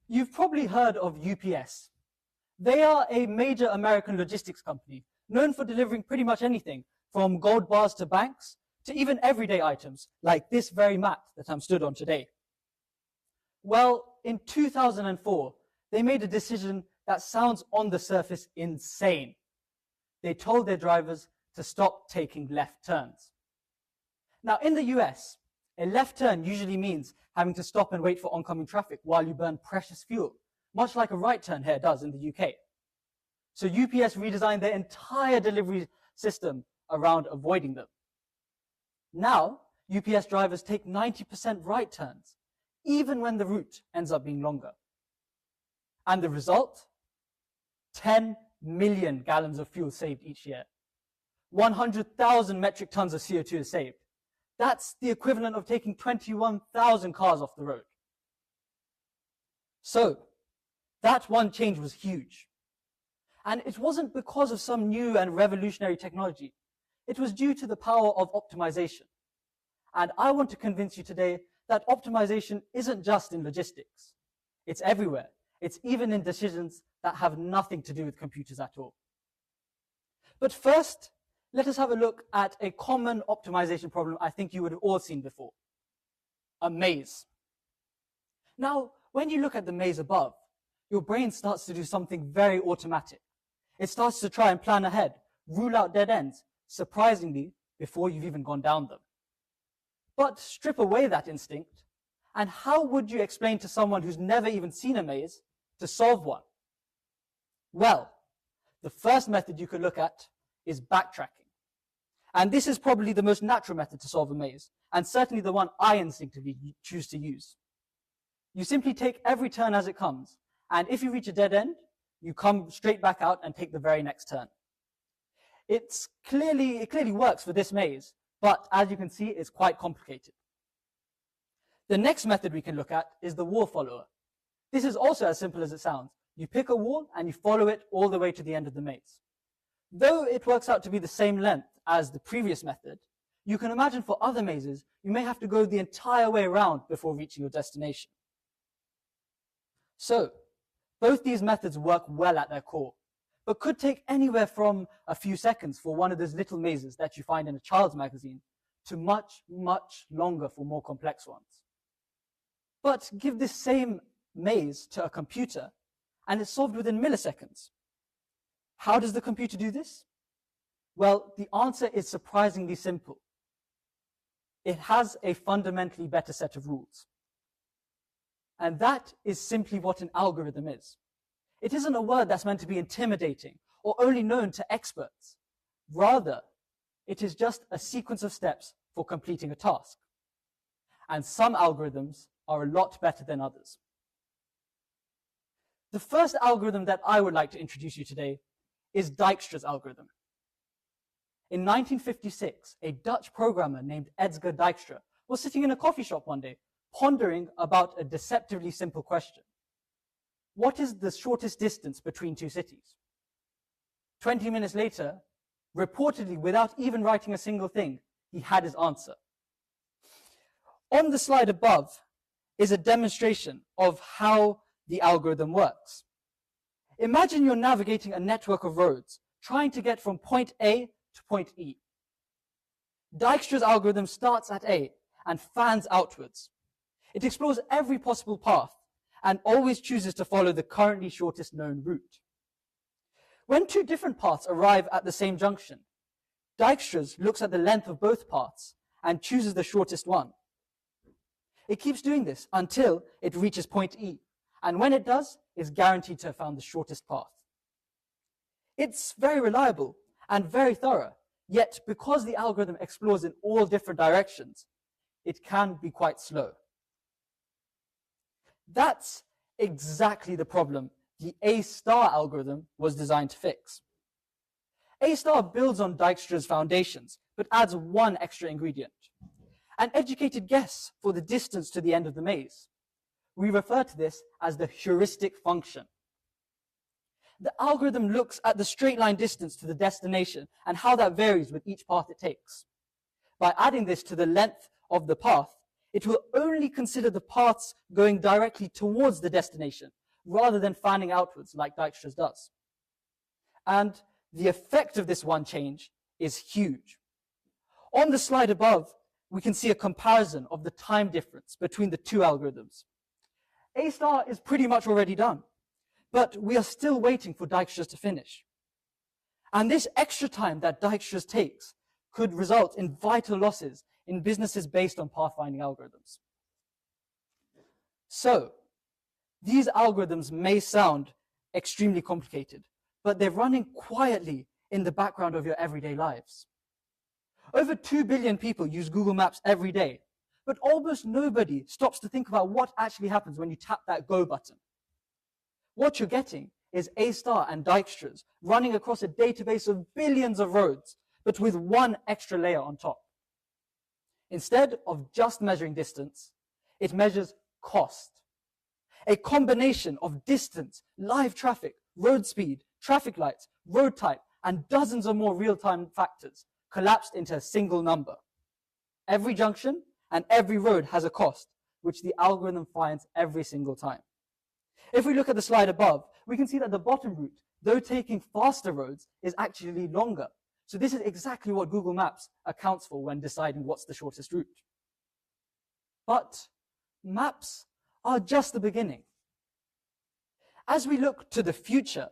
You've probably heard of UPS. They are a major American logistics company known for delivering pretty much anything from gold bars to banks to even everyday items like this very mat that I'm stood on today. Well, in 2004, they made a decision that sounds on the surface insane. They told their drivers to stop taking left turns. Now, in the US, a left turn usually means having to stop and wait for oncoming traffic while you burn precious fuel, much like a right turn here does in the UK. So UPS redesigned their entire delivery system around avoiding them. Now, UPS drivers take 90% right turns, even when the route ends up being longer. And the result? 10 million gallons of fuel saved each year. 100,000 metric tons of CO2 is saved. That's the equivalent of taking 21,000 cars off the road. So, that one change was huge. And it wasn't because of some new and revolutionary technology. It was due to the power of optimization. And I want to convince you today that optimization isn't just in logistics. It's everywhere. It's even in decisions that have nothing to do with computers at all. But first, let us have a look at a common optimization problem I think you would have all seen before. A maze. Now, when you look at the maze above, your brain starts to do something very automatic. It starts to try and plan ahead, rule out dead ends, surprisingly, before you've even gone down them. But strip away that instinct, and how would you explain to someone who's never even seen a maze to solve one? Well, the first method you could look at is backtracking. And this is probably the most natural method to solve a maze, and certainly the one I instinctively choose to use. You simply take every turn as it comes, and if you reach a dead end, you come straight back out and take the very next turn. It clearly works for this maze, but as you can see, it's quite complicated. The next method we can look at is the wall follower. This is also as simple as it sounds. You pick a wall and you follow it all the way to the end of the maze. Though it works out to be the same length as the previous method, you can imagine for other mazes, you may have to go the entire way around before reaching your destination. So, both these methods work well at their core, but could take anywhere from a few seconds for one of those little mazes that you find in a child's magazine to much, much longer for more complex ones. But give this same maze to a computer, and it's solved within milliseconds. How does the computer do this? Well, the answer is surprisingly simple. It has a fundamentally better set of rules. And that is simply what an algorithm is. It isn't a word that's meant to be intimidating or only known to experts. Rather, it is just a sequence of steps for completing a task. And some algorithms are a lot better than others. The first algorithm that I would like to introduce you today is Dijkstra's algorithm. In 1956, a Dutch programmer named Edgar Dijkstra was sitting in a coffee shop one day, pondering about a deceptively simple question. What is the shortest distance between two cities? 20 minutes later, reportedly without even writing a single thing, he had his answer. On the slide above is a demonstration of how the algorithm works. Imagine you're navigating a network of roads, trying to get from point A to point E. Dijkstra's algorithm starts at A and fans outwards. It explores every possible path and always chooses to follow the currently shortest known route. When two different paths arrive at the same junction, Dijkstra's looks at the length of both paths and chooses the shortest one. It keeps doing this until it reaches point E, and when it does, it's guaranteed to have found the shortest path. It's very reliable and very thorough, yet because the algorithm explores in all different directions, it can be quite slow. That's exactly the problem the A-star algorithm was designed to fix. A-star builds on Dijkstra's foundations, but adds one extra ingredient: an educated guess for the distance to the end of the maze. We refer to this as the heuristic function. the algorithm looks at the straight line distance to the destination and how that varies with each path it takes. By adding this to the length of the path, it will only consider the paths going directly towards the destination, rather than fanning outwards like Dijkstra's does. And the effect of this one change is huge. On the slide above, we can see a comparison of the time difference between the two algorithms. A star is pretty much already done, but we are still waiting for Dijkstra's to finish. And this extra time that Dijkstra's takes could result in vital losses in businesses based on pathfinding algorithms. So, these algorithms may sound extremely complicated, but they're running quietly in the background of your everyday lives. Over 2 billion people use Google Maps every day, but almost nobody stops to think about what actually happens when you tap that go button. What you're getting is A star and Dijkstra's running across a database of billions of roads, but with one extra layer on top. Instead of just measuring distance, it measures cost. A combination of distance, live traffic, road speed, traffic lights, road type, and dozens of more real-time factors collapsed into a single number. Every junction and every road has a cost, which the algorithm finds every single time. If we look at the slide above, we can see that the bottom route, though taking faster roads, is actually longer. So this is exactly what Google Maps accounts for when deciding what's the shortest route. But maps are just the beginning. As we look to the future,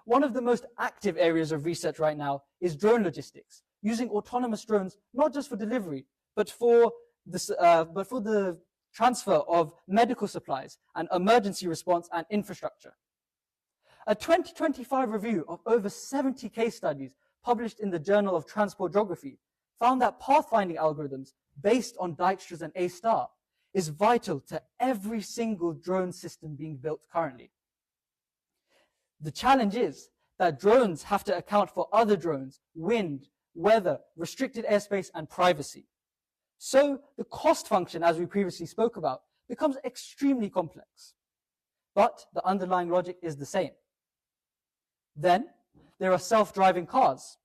one of the most active areas of research right now is drone logistics, using autonomous drones not just for delivery, but for the transfer of medical supplies and emergency response and infrastructure. A 2025 review of over 70 case studies published in the Journal of Transport Geography found that pathfinding algorithms based on Dijkstra's and A star is vital to every single drone system being built currently. The challenge is that drones have to account for other drones, wind, weather, restricted airspace, and privacy. So the cost function, as we previously spoke about, becomes extremely complex. But the underlying logic is the same. Then there are self-driving cars.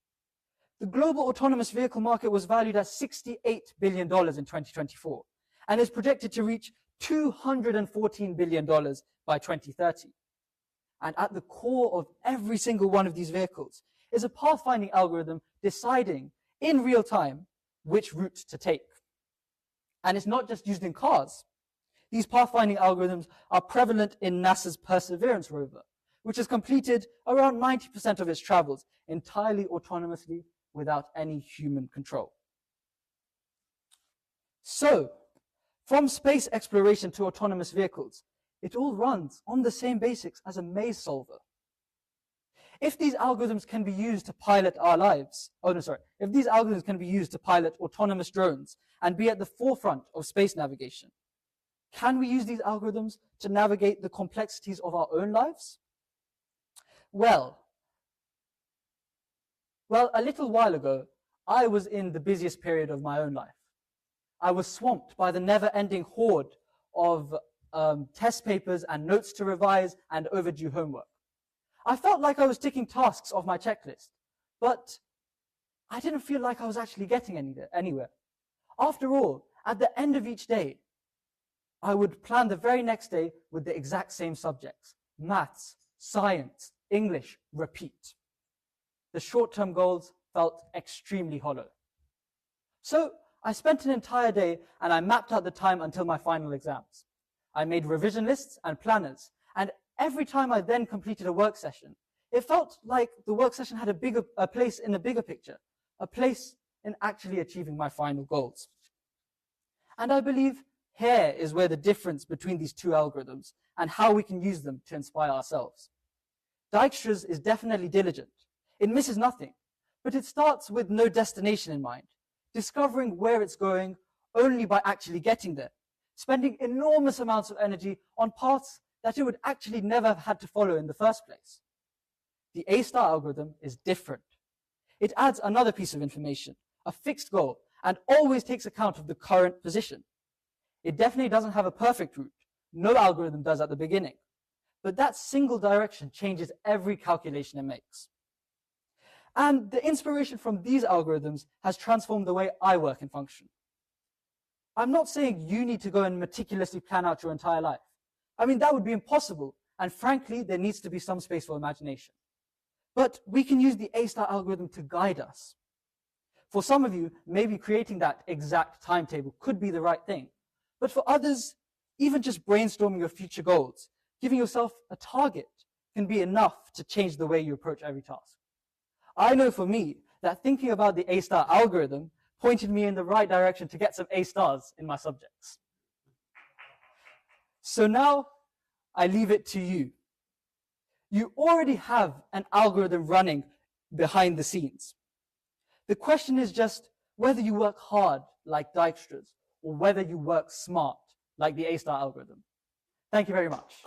The global autonomous vehicle market was valued at $68 billion in 2024 and is projected to reach $214 billion by 2030. And at the core of every single one of these vehicles is a pathfinding algorithm deciding in real time which route to take. And it's not just used in cars. These pathfinding algorithms are prevalent in NASA's Perseverance rover, which has completed around 90% of its travels entirely autonomously without any human control. So, from space exploration to autonomous vehicles, it all runs on the same basics as a maze solver. If these algorithms can be used to pilot our lives, if these algorithms can be used to pilot autonomous drones and be at the forefront of space navigation, can we use these algorithms to navigate the complexities of our own lives? Well, a little while ago, I was in the busiest period of my own life. I was swamped by the never-ending horde of test papers and notes to revise and overdue homework. I felt like I was ticking tasks off my checklist, but I didn't feel like I was actually getting anywhere. After all, at the end of each day, I would plan the very next day with the exact same subjects: maths, science, English, repeat. The short-term goals felt extremely hollow. So I spent an entire day and I mapped out the time until my final exams. I made revision lists and planners, and every time I then completed a work session, it felt like the work session had a place in a bigger picture, a place in actually achieving my final goals. And I believe here is where the difference between these two algorithms and how we can use them to inspire ourselves. Dijkstra's is definitely diligent. It misses nothing, but it starts with no destination in mind, discovering where it's going only by actually getting there, spending enormous amounts of energy on paths that it would actually never have had to follow in the first place. The A-star algorithm is different. It adds another piece of information, a fixed goal, and always takes account of the current position. It definitely doesn't have a perfect route. No algorithm does at the beginning. but that single direction changes every calculation it makes. And the inspiration from these algorithms has transformed the way I work and function. I'm not saying you need to go and meticulously plan out your entire life. I mean, that would be impossible, and frankly, there needs to be some space for imagination. But we can use the A-star algorithm to guide us. For some of you, maybe creating that exact timetable could be the right thing. But for others, even just brainstorming your future goals, giving yourself a target, can be enough to change the way you approach every task. I know for me that thinking about the A-star algorithm pointed me in the right direction to get some A stars in my subjects. So now I leave it to you. You already have an algorithm running behind the scenes. The question is just whether you work hard like Dijkstra's or whether you work smart like the A-star algorithm. Thank you very much.